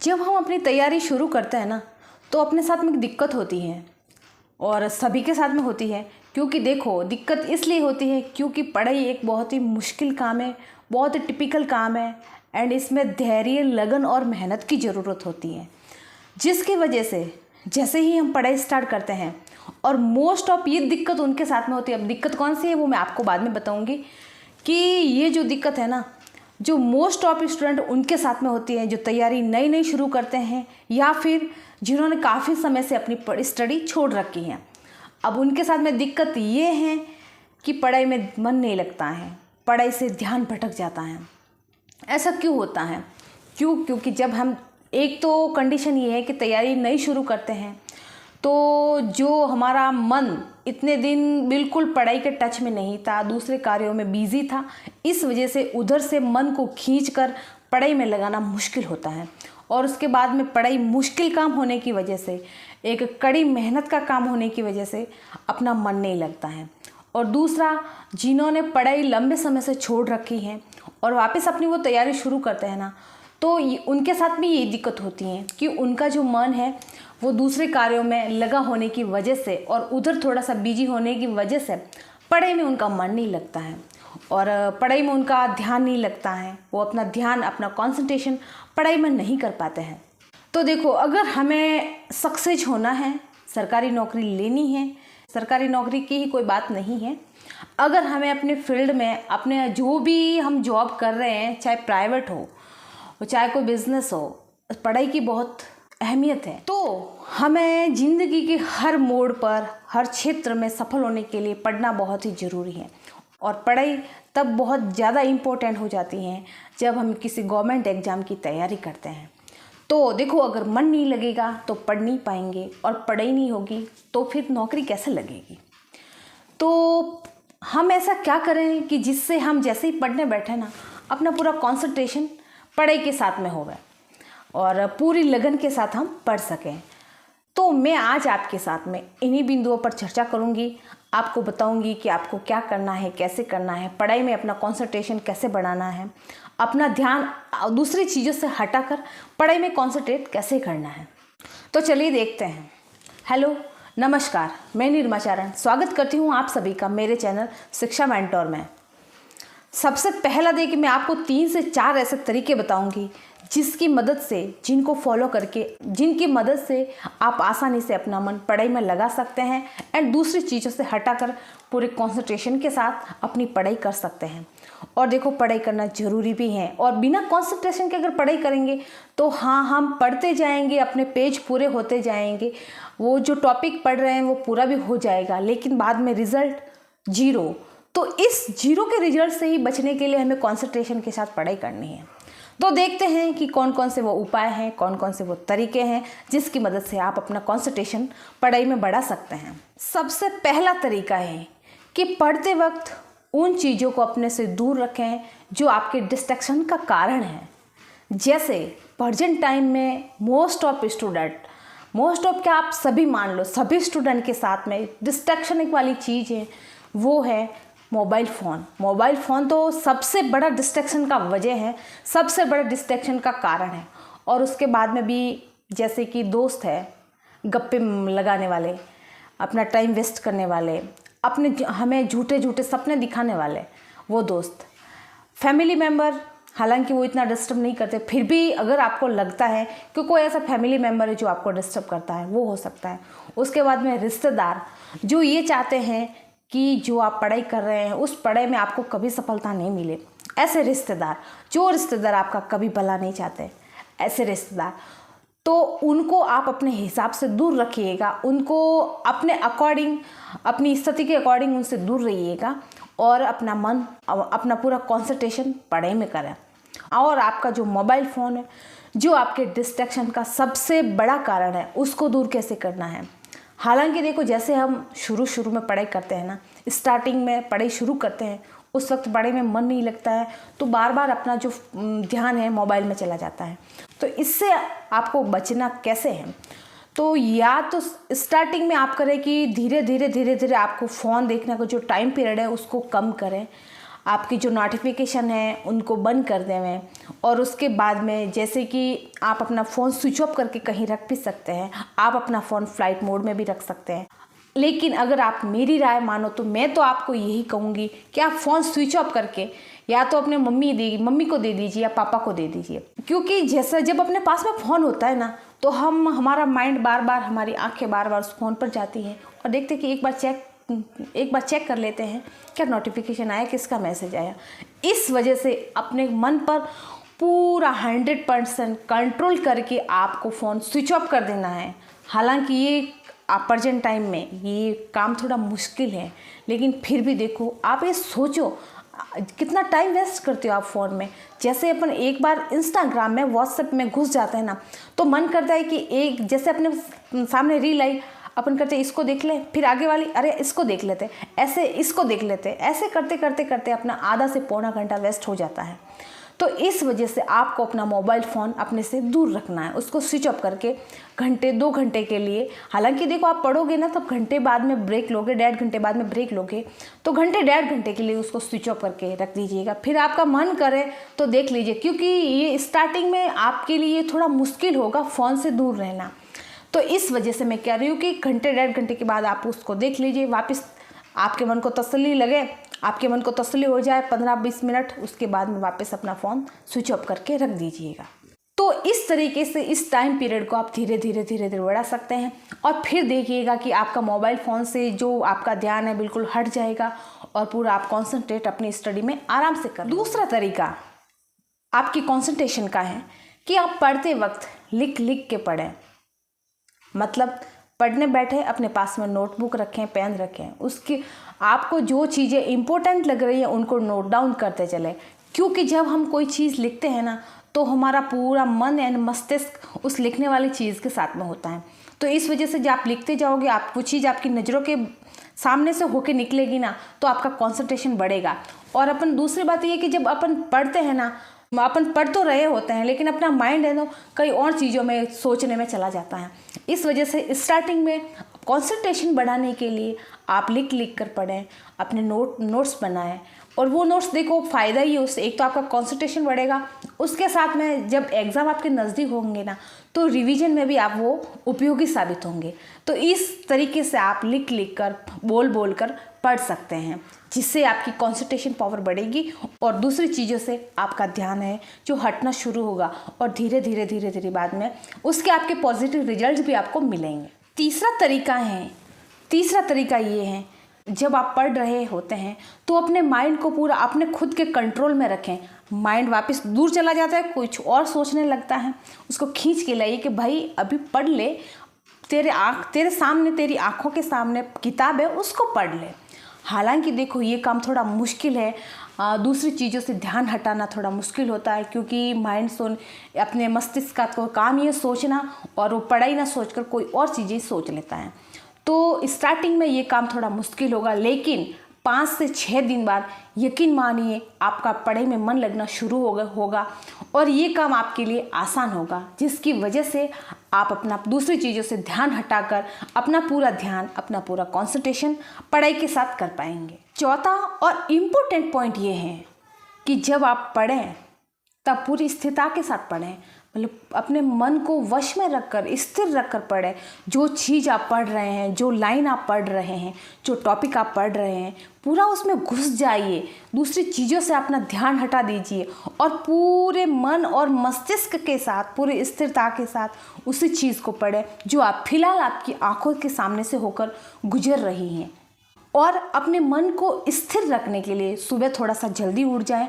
जब हम अपनी तैयारी शुरू करते हैं ना, तो अपने साथ में एक दिक्कत होती है और सभी के साथ में होती है। क्योंकि देखो, दिक्कत इसलिए होती है क्योंकि पढ़ाई एक बहुत ही मुश्किल काम है, बहुत ही टिपिकल काम है एंड इसमें धैर्य, लगन और मेहनत की ज़रूरत होती है। जिसकी वजह से जैसे ही हम पढ़ाई स्टार्ट करते हैं और मोस्ट ऑफ ये दिक्कत उनके साथ में होती है। अब दिक्कत कौन सी है वो मैं आपको बाद में बताऊंगी कि ये जो दिक्कत है ना, जो मोस्ट ऑफ स्टूडेंट उनके साथ में होती है जो तैयारी नई नई शुरू करते हैं या फिर जिन्होंने काफ़ी समय से अपनी स्टडी छोड़ रखी है। अब उनके साथ में दिक्कत ये है कि पढ़ाई में मन नहीं लगता है, पढ़ाई से ध्यान भटक जाता है। ऐसा क्यों होता है? क्योंकि जब हम, एक तो कंडीशन ये है कि तैयारी नई शुरू करते हैं तो जो हमारा मन इतने दिन बिल्कुल पढ़ाई के टच में नहीं था, दूसरे कार्यों में बिजी था, इस वजह से उधर से मन को खींचकर पढ़ाई में लगाना मुश्किल होता है। और उसके बाद में पढ़ाई मुश्किल काम होने की वजह से, एक कड़ी मेहनत का काम होने की वजह से अपना मन नहीं लगता है। और दूसरा, जिन्होंने पढ़ाई लंबे समय से छोड़ रखी है और वापस अपनी वो तैयारी शुरू करते हैं ना, तो उनके साथ भी ये दिक्कत होती है कि उनका जो मन है वो दूसरे कार्यों में लगा होने की वजह से और उधर थोड़ा सा बिजी होने की वजह से पढ़ाई में उनका मन नहीं लगता है और पढ़ाई में उनका ध्यान नहीं लगता है। वो अपना ध्यान, अपना कंसंट्रेशन पढ़ाई में नहीं कर पाते हैं। तो देखो, अगर हमें सक्सेस होना है, सरकारी नौकरी लेनी है, सरकारी नौकरी की ही कोई बात नहीं है, अगर हमें अपने फील्ड में, अपने जो भी हम जॉब कर रहे हैं, चाहे प्राइवेट हो चाहे कोई बिजनेस हो, पढ़ाई की बहुत अहमियत है। तो हमें ज़िंदगी के हर मोड़ पर, हर क्षेत्र में सफल होने के लिए पढ़ना बहुत ही ज़रूरी है। और पढ़ाई तब बहुत ज़्यादा इम्पोर्टेंट हो जाती है जब हम किसी गवर्नमेंट एग्ज़ाम की तैयारी करते हैं। तो देखो, अगर मन नहीं लगेगा तो पढ़ नहीं पाएंगे और पढ़ाई नहीं होगी तो फिर नौकरी कैसे लगेगी। तो हम ऐसा क्या करें कि जिससे हम जैसे ही पढ़ने बैठे ना, अपना पूरा कॉन्सेंट्रेशन पढ़ाई के साथ में होगा और पूरी लगन के साथ हम पढ़ सकें। तो मैं आज आपके साथ में इन्हीं बिंदुओं पर चर्चा करूंगी, आपको बताऊंगी कि आपको क्या करना है, कैसे करना है, पढ़ाई में अपना कंसंट्रेशन कैसे बढ़ाना है, अपना ध्यान दूसरी चीज़ों से हटाकर पढ़ाई में कंसंट्रेट कैसे करना है। तो चलिए देखते हैं। हेलो, नमस्कार, मैं निरमा चारण स्वागत करती हूँ आप सभी का मेरे चैनल शिक्षा मेंटोर में। सबसे पहला देखिए, मैं आपको 3 से 4 ऐसे तरीके बताऊंगी जिसकी मदद से, जिनको फॉलो करके, जिनकी मदद से आप आसानी से अपना मन पढ़ाई में लगा सकते हैं एंड दूसरी चीज़ों से हटाकर पूरे कंसंट्रेशन के साथ अपनी पढ़ाई कर सकते हैं। और देखो, पढ़ाई करना ज़रूरी भी है और बिना कंसंट्रेशन के अगर पढ़ाई करेंगे तो हाँ, हम पढ़ते जाएंगे, अपने पेज पूरे होते जाएंगे, वो जो टॉपिक पढ़ रहे हैं वो पूरा भी हो जाएगा, लेकिन बाद में रिजल्ट जीरो। तो इस जीरो के रिजल्ट से ही बचने के लिए हमें कंसंट्रेशन के साथ पढ़ाई करनी है। तो देखते हैं कि कौन कौन से वो उपाय हैं, कौन कौन से वो तरीके हैं जिसकी मदद से आप अपना कंसंट्रेशन पढ़ाई में बढ़ा सकते हैं। सबसे पहला तरीका है कि पढ़ते वक्त उन चीज़ों को अपने से दूर रखें जो आपके डिस्ट्रैक्शन का कारण है। जैसे प्रेजेंट टाइम में मोस्ट ऑफ क्या, आप सभी मान लो, सभी स्टूडेंट के साथ में डिस्ट्रैक्शन वाली चीज़ है, वो है मोबाइल फ़ोन तो सबसे बड़ा डिस्ट्रैक्शन का वजह है, सबसे बड़ा डिस्ट्रैक्शन का कारण है। और उसके बाद में भी जैसे कि दोस्त है, गप्पे लगाने वाले, अपना टाइम वेस्ट करने वाले, हमें झूठे सपने दिखाने वाले वो दोस्त, फैमिली मेम्बर, हालांकि वो इतना डिस्टर्ब नहीं करते, फिर भी अगर आपको लगता है कि कोई ऐसा फैमिली मेम्बर है जो आपको डिस्टर्ब करता है, वो हो सकता है। उसके बाद में रिश्तेदार, जो ये चाहते हैं कि जो आप पढ़ाई कर रहे हैं उस पढ़ाई में आपको कभी सफलता नहीं मिले, ऐसे रिश्तेदार, जो रिश्तेदार आपका कभी भला नहीं चाहते, ऐसे रिश्तेदार, तो उनको आप अपने हिसाब से दूर रखिएगा, उनको अपने अकॉर्डिंग, अपनी स्थिति के अकॉर्डिंग उनसे दूर रहिएगा और अपना मन, अपना पूरा कंसंट्रेशन पढ़ाई में करें। और आपका जो मोबाइल फ़ोन है, जो आपके डिस्ट्रैक्शन का सबसे बड़ा कारण है, उसको दूर कैसे करना है। हालांकि देखो, जैसे हम शुरू में पढ़ाई करते हैं ना, स्टार्टिंग में पढ़ाई शुरू करते हैं, उस वक्त पढ़ाई में मन नहीं लगता है तो बार बार अपना जो ध्यान है मोबाइल में चला जाता है। तो इससे आपको बचना कैसे है? तो या तो स्टार्टिंग में आप करें कि धीरे धीरे आपको फ़ोन देखने का जो टाइम पीरियड है उसको कम करें। आपकी जो नोटिफिकेशन है उनको बंद कर देवें। और उसके बाद में जैसे कि आप अपना फ़ोन स्विच ऑफ करके कहीं रख भी सकते हैं, आप अपना फ़ोन फ्लाइट मोड में भी रख सकते हैं। लेकिन अगर आप मेरी राय मानो तो मैं तो आपको यही कहूँगी कि आप फ़ोन स्विच ऑफ करके या तो अपने मम्मी को दे दीजिए या पापा को दे दीजिए। क्योंकि जैसा जब अपने पास में फ़ोन होता है ना, तो हमारा माइंड बार बार, हमारी आंखें बार बार उस फ़ोन पर जाती हैं और देखते कि एक बार चेक कर लेते हैं क्या नोटिफिकेशन आया, किसका मैसेज आया। इस वजह से अपने मन पर पूरा 100% कंट्रोल करके आपको फ़ोन स्विच ऑफ कर देना है। हालांकि ये प्रेजेंट टाइम में ये काम थोड़ा मुश्किल है, लेकिन फिर भी देखो, आप ये सोचो कितना टाइम वेस्ट करते हो आप फ़ोन में। जैसे अपन एक बार इंस्टाग्राम में, व्हाट्सएप में घुस जाते हैं ना, तो मन करता है कि जैसे अपने सामने रील आई, अपन करते इसको देख ले, फिर आगे वाली अरे इसको देख लेते, ऐसे इसको देख लेते, ऐसे करते करते करते अपना आधा से पौना घंटा वेस्ट हो जाता है। तो इस वजह से आपको अपना मोबाइल फ़ोन अपने से दूर रखना है, उसको स्विच ऑफ करके घंटे 2 घंटे के लिए। हालांकि देखो, आप पढ़ोगे ना तब घंटे बाद में ब्रेक लोगे, 1.5 घंटे बाद में ब्रेक लोगे, तो घंटे 1.5 घंटे के लिए उसको स्विच ऑफ करके रख दीजिएगा। फिर आपका मन करे तो देख लीजिए, क्योंकि ये स्टार्टिंग में आपके लिए थोड़ा मुश्किल होगा फ़ोन से दूर रहना। तो इस वजह से मैं कह रही हूँ कि घंटे 1.5 घंटे के बाद आप उसको देख लीजिए, वापस आपके मन को तसल्ली लगे, आपके मन को तसल्ली हो जाए 15-20 मिनट, उसके बाद में वापस अपना फ़ोन स्विच ऑफ करके रख दीजिएगा। तो इस तरीके से इस टाइम पीरियड को आप धीरे धीरे बढ़ा सकते हैं और फिर देखिएगा कि आपका मोबाइल फ़ोन से जो आपका ध्यान है बिल्कुल हट जाएगा और पूरा आप कॉन्सेंट्रेट अपनी स्टडी में आराम से कर। दूसरा तरीका आपकी कॉन्सेंट्रेशन का है कि आप पढ़ते वक्त लिख के पढ़ें। मतलब पढ़ने बैठे अपने पास में नोटबुक रखें, पेन रखें, उसकी आपको जो चीज़ें इंपॉर्टेंट लग रही हैं उनको नोट डाउन करते चले। क्योंकि जब हम कोई चीज़ लिखते हैं ना, तो हमारा पूरा मन एंड मस्तिष्क उस लिखने वाली चीज़ के साथ में होता है। तो इस वजह से जब आप लिखते जाओगे, आप वो चीज़ आपकी नज़रों के सामने से होके निकलेगी ना, तो आपका कॉन्सेंट्रेशन बढ़ेगा। और अपन दूसरी बात ये कि जब अपन पढ़ते हैं ना, अपन पढ़ तो रहे होते हैं, लेकिन अपना माइंड है ना कई और चीज़ों में सोचने में चला जाता है। इस वजह से स्टार्टिंग में कंसंट्रेशन बढ़ाने के लिए आप लिख कर पढ़ें, अपने नोट्स बनाएं। और वो नोट्स देखो, फ़ायदा ही है उससे, एक तो आपका कंसंट्रेशन बढ़ेगा, उसके साथ में जब एग्ज़ाम आपके नज़दीक होंगे ना, तो रिवीजन में भी आप वो उपयोगी साबित होंगे। तो इस तरीके से आप लिख कर, बोल कर पढ़ सकते हैं, जिससे आपकी कंसंट्रेशन पावर बढ़ेगी और दूसरी चीज़ों से आपका ध्यान है जो हटना शुरू होगा और धीरे धीरे बाद में उसके आपके पॉजिटिव रिजल्ट्स भी आपको मिलेंगे। तीसरा तरीका ये है, जब आप पढ़ रहे होते हैं तो अपने माइंड को पूरा अपने खुद के कंट्रोल में रखें। माइंड वापस दूर चला जाता है, कुछ और सोचने लगता है, उसको खींच के लाइए कि भाई अभी पढ़ ले, तेरे सामने, तेरी आंखों के सामने किताब है, उसको पढ़ ले। हालांकि देखो, ये काम थोड़ा मुश्किल है, दूसरी चीज़ों से ध्यान हटाना थोड़ा मुश्किल होता है, क्योंकि माइंड अपने मस्तिष्क का तो काम ये सोचना, और वो पढ़ाई ना सोचकर कोई और चीज़ें सोच लेता है। तो स्टार्टिंग में ये काम थोड़ा मुश्किल होगा, लेकिन 5 से 6 दिन बाद यकीन मानिए आपका पढ़ाई में मन लगना शुरू होगा और ये काम आपके लिए आसान होगा, जिसकी वजह से आप अपना दूसरी चीज़ों से ध्यान हटाकर अपना पूरा कंसंट्रेशन पढ़ाई के साथ कर पाएंगे। चौथा और इम्पोर्टेंट पॉइंट ये है कि जब आप पढ़ें तब पूरी स्थिरता के साथ पढ़ें, मतलब अपने मन को वश में रखकर, स्थिर रखकर पढ़ें। जो चीज़ आप पढ़ रहे हैं, जो लाइन आप पढ़ रहे हैं, जो टॉपिक आप पढ़ रहे हैं, पूरा उसमें घुस जाइए, दूसरी चीज़ों से अपना ध्यान हटा दीजिए और पूरे मन और मस्तिष्क के साथ, पूरी स्थिरता के साथ उसी चीज़ को पढ़ें जो आप फिलहाल आपकी आंखों के सामने से होकर गुजर रही हैं। और अपने मन को स्थिर रखने के लिए सुबह थोड़ा सा जल्दी उठ जाएं,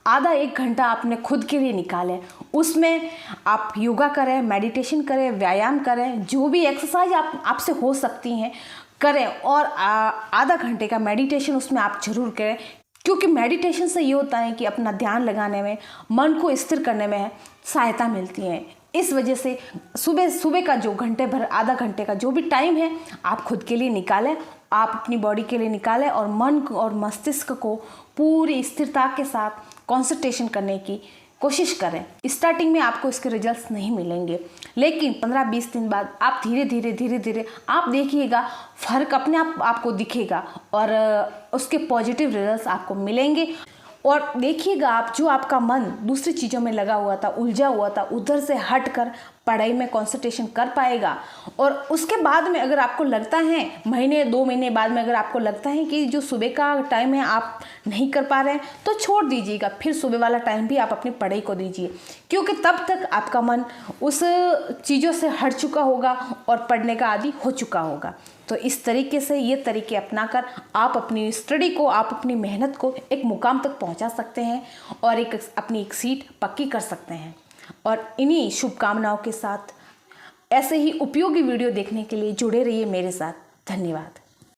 आधा 1 घंटा अपने खुद के लिए निकालें। उसमें आप योगा करें, मेडिटेशन करें, व्यायाम करें, जो भी एक्सरसाइज आपसे हो सकती हैं करें, और आधा घंटे का मेडिटेशन उसमें आप ज़रूर करें। क्योंकि मेडिटेशन से ये होता है कि अपना ध्यान लगाने में, मन को स्थिर करने में सहायता मिलती है। इस वजह से सुबह का जो घंटे भर, आधा घंटे का जो भी टाइम है, आप खुद के लिए निकालें, आप अपनी बॉडी के लिए निकालें और मन और मस्तिष्क को पूरी स्थिरता के साथ कंसंट्रेशन करने की कोशिश करें। स्टार्टिंग में आपको इसके रिजल्ट्स नहीं मिलेंगे, लेकिन 15-20 दिन बाद आप धीरे धीरे आप देखिएगा, फ़र्क अपने आप आपको दिखेगा और उसके पॉजिटिव रिजल्ट्स आपको मिलेंगे। और देखिएगा आप, जो आपका मन दूसरी चीज़ों में लगा हुआ था, उलझा हुआ था, उधर से हटकर पढ़ाई में कंसंट्रेशन कर पाएगा। और उसके बाद में अगर आपको लगता है, महीने 2 महीने बाद में अगर आपको लगता है कि जो सुबह का टाइम है आप नहीं कर पा रहे हैं, तो छोड़ दीजिएगा, फिर सुबह वाला टाइम भी आप अपनी पढ़ाई को दीजिए, क्योंकि तब तक आपका मन उस चीज़ों से हट चुका होगा और पढ़ने का आदी हो चुका होगा। तो इस तरीके से ये तरीके अपनाकर आप अपनी स्टडी को, आप अपनी मेहनत को एक मुकाम तक पहुंचा सकते हैं और अपनी एक सीट पक्की कर सकते हैं। और इन्हीं शुभकामनाओं के साथ ऐसे ही उपयोगी वीडियो देखने के लिए जुड़े रहिए मेरे साथ। धन्यवाद।